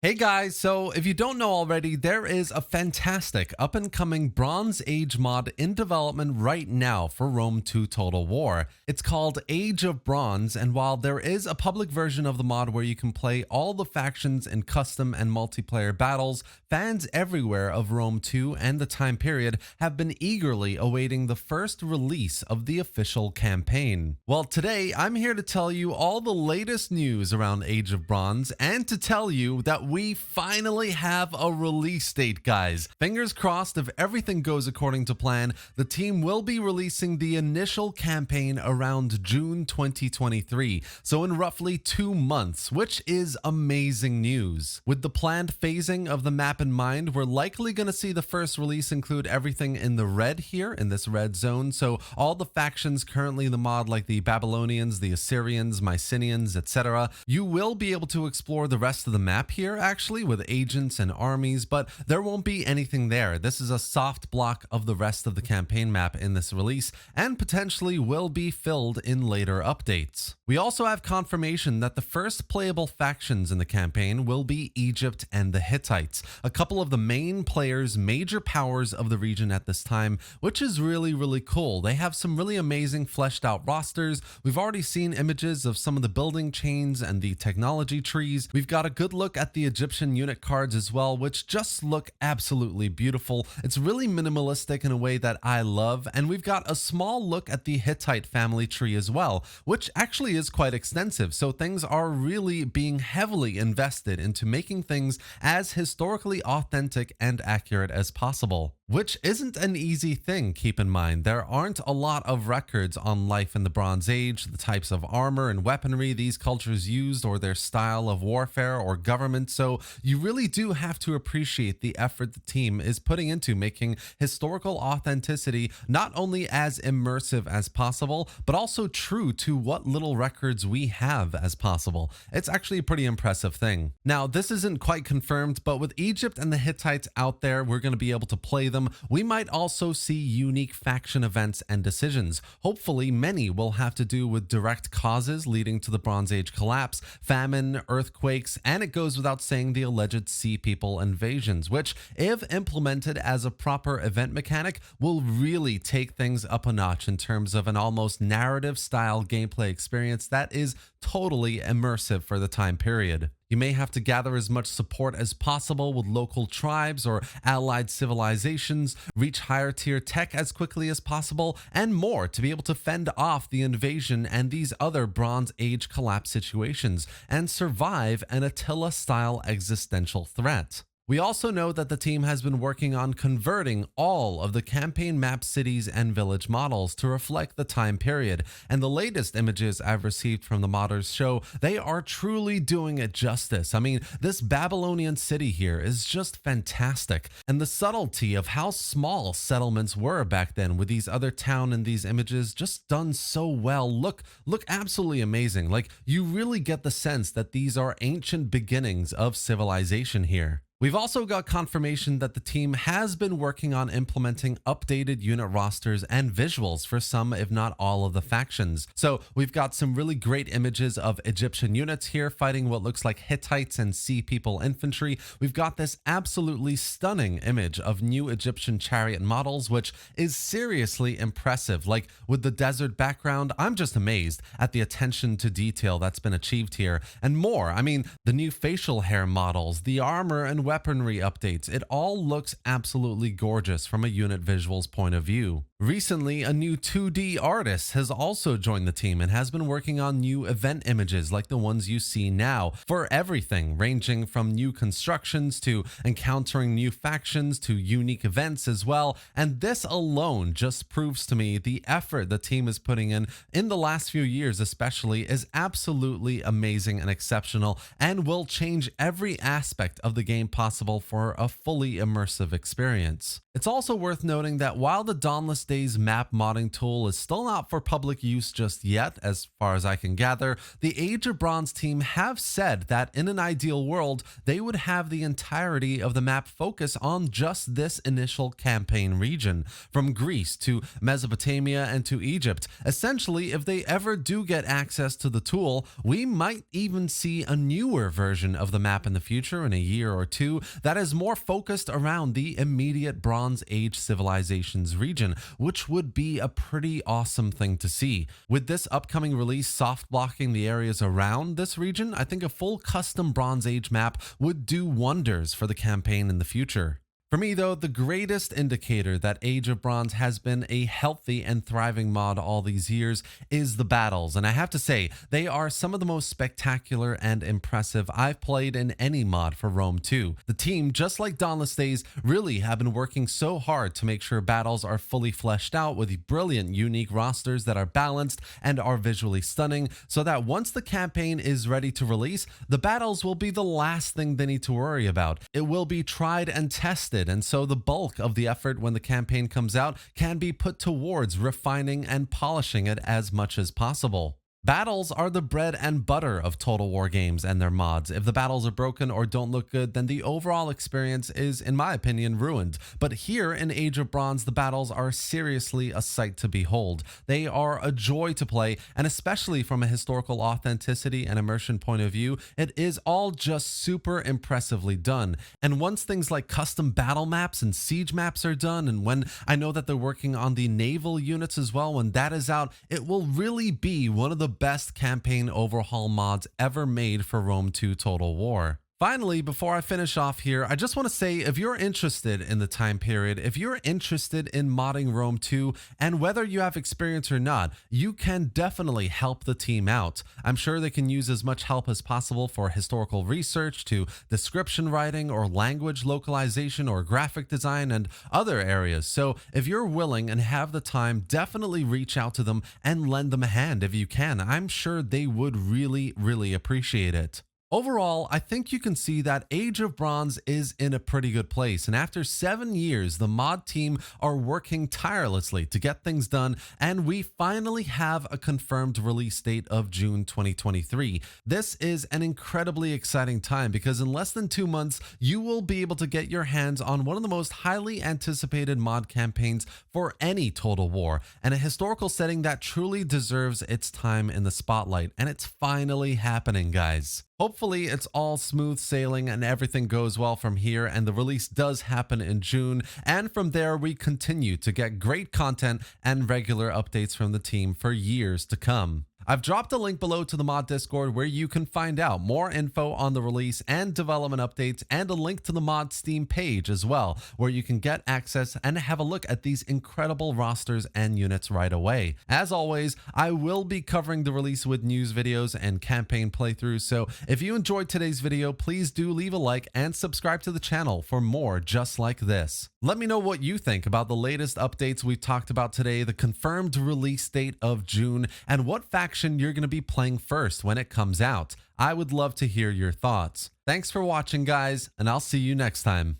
Hey guys, so if you don't know already, there is a fantastic up and coming Bronze Age mod in development right now for Rome 2 Total War. It's called Age of Bronze, and while there is a public version of the mod where you can play all the factions in custom and multiplayer battles, fans everywhere of Rome 2 and the time period have been eagerly awaiting the first release of the official campaign. Well, today I'm here to tell you all the latest news around Age of Bronze and to tell you that we finally have a release date, guys. Fingers crossed, if everything goes according to plan, the team will be releasing the initial campaign around June 2023, so in roughly 2 months, which is amazing news. With the planned phasing of the map in mind, we're likely going to see the first release include everything in the red here, in this red zone, so all the factions currently in the mod like the Babylonians, the Assyrians, Mycenaeans, etc. You will be able to explore the rest of the map here actually with agents and armies, but there won't be anything there. This is a soft block of the rest of the campaign map in this release and potentially will be filled in later updates. We also have confirmation that the first playable factions in the campaign will be Egypt and the Hittites, a couple of the main players, major powers of the region at this time, which is really cool. They have some really amazing fleshed out rosters. We've already seen images of some of the building chains and the technology trees. We've got a good look at the Egyptian unit cards as well, which just look absolutely beautiful. It's really minimalistic in a way that I love, and we've got a small look at the Hittite family tree as well, which actually is quite extensive, so things are really being heavily invested into making things as historically authentic and accurate as possible. Which isn't an easy thing, keep in mind. There aren't a lot of records on life in the Bronze Age, the types of armor and weaponry these cultures used, or their style of warfare or government, so you really do have to appreciate the effort the team is putting into making historical authenticity not only as immersive as possible, but also true to what little records we have as possible. It's actually a pretty impressive thing. Now, this isn't quite confirmed, but with Egypt and the Hittites out there, we're going to be able to play them. We might also see unique faction events and decisions. Hopefully, many will have to do with direct causes leading to the Bronze Age collapse, famine, earthquakes, and it goes without saying the alleged Sea People invasions, which, if implemented as a proper event mechanic, will really take things up a notch in terms of an almost narrative style gameplay experience that is totally immersive for the time period. You may have to gather as much support as possible with local tribes or allied civilizations, reach higher tier tech as quickly as possible, and more to be able to fend off the invasion and these other Bronze Age collapse situations and survive an Attila-style existential threat. We also know that the team has been working on converting all of the campaign map cities and village models to reflect the time period, and the latest images I've received from the modders show they are truly doing it justice. I mean, this Babylonian city here is just fantastic, and the subtlety of how small settlements were back then with these other town in these images just done so well. Look absolutely amazing. Like, you really get the sense that these are ancient beginnings of civilization here. We've also got confirmation that the team has been working on implementing updated unit rosters and visuals for some, if not all, of the factions. So we've got some really great images of Egyptian units here fighting what looks like Hittites and Sea People infantry. We've got this absolutely stunning image of new Egyptian chariot models, which is seriously impressive. Like, with the desert background, I'm just amazed at the attention to detail that's been achieved here, and more. I mean, the new facial hair models, the armor and weaponry updates, it all looks absolutely gorgeous from a unit visuals point of view. Recently, a new 2D artist has also joined the team and has been working on new event images like the ones you see now for everything, ranging from new constructions to encountering new factions to unique events as well. And this alone just proves to me the effort the team is putting in the last few years especially, is absolutely amazing and exceptional and will change every aspect of the game possible for a fully immersive experience. It's also worth noting that while the Dauntless Days map modding tool is still not for public use just yet, as far as I can gather, the Age of Bronze team have said that in an ideal world, they would have the entirety of the map focus on just this initial campaign region, from Greece to Mesopotamia and to Egypt. Essentially, if they ever do get access to the tool, we might even see a newer version of the map in the future in a year or two that is more focused around the immediate Bronze Age civilizations region, which would be a pretty awesome thing to see. With this upcoming release soft blocking the areas around this region, I think a full custom Bronze Age map would do wonders for the campaign in the future. For me, though, the greatest indicator that Age of Bronze has been a healthy and thriving mod all these years is the battles, and I have to say, they are some of the most spectacular and impressive I've played in any mod for Rome 2. The team, just like Dauntless Days, really have been working so hard to make sure battles are fully fleshed out with brilliant, unique rosters that are balanced and are visually stunning, so that once the campaign is ready to release, the battles will be the last thing they need to worry about. It will be tried and tested, and so the bulk of the effort when the campaign comes out can be put towards refining and polishing it as much as possible. Battles are the bread and butter of Total War games and their mods. If the battles are broken or don't look good, then the overall experience is, in my opinion, ruined. But here in Age of Bronze, the battles are seriously a sight to behold. They are a joy to play, and especially from a historical authenticity and immersion point of view, it is all just super impressively done. And once things like custom battle maps and siege maps are done, and when I know that they're working on the naval units as well, when that is out, it will really be one of the best campaign overhaul mods ever made for Rome 2 Total War. Finally, before I finish off here, I just want to say if you're interested in the time period, if you're interested in modding Rome 2, and whether you have experience or not, you can definitely help the team out. I'm sure they can use as much help as possible for historical research to description writing or language localization or graphic design and other areas. So if you're willing and have the time, definitely reach out to them and lend them a hand if you can. I'm sure they would really appreciate it. Overall, I think you can see that Age of Bronze is in a pretty good place, and after 7 years, the mod team are working tirelessly to get things done, and we finally have a confirmed release date of June 2023. This is an incredibly exciting time because in less than 2 months, you will be able to get your hands on one of the most highly anticipated mod campaigns for any Total War, and a historical setting that truly deserves its time in the spotlight, and it's finally happening, guys. Hopefully it's all smooth sailing and everything goes well from here and the release does happen in June, and from there we continue to get great content and regular updates from the team for years to come. I've dropped a link below to the mod Discord where you can find out more info on the release and development updates, and a link to the mod Steam page as well, where you can get access and have a look at these incredible rosters and units right away. As always, I will be covering the release with news videos and campaign playthroughs, so if you enjoyed today's video, please do leave a like and subscribe to the channel for more just like this. Let me know what you think about the latest updates we've talked about today, the confirmed release date of June, and what faction you're going to be playing first when it comes out. I would love to hear your thoughts. Thanks for watching, guys, and I'll see you next time.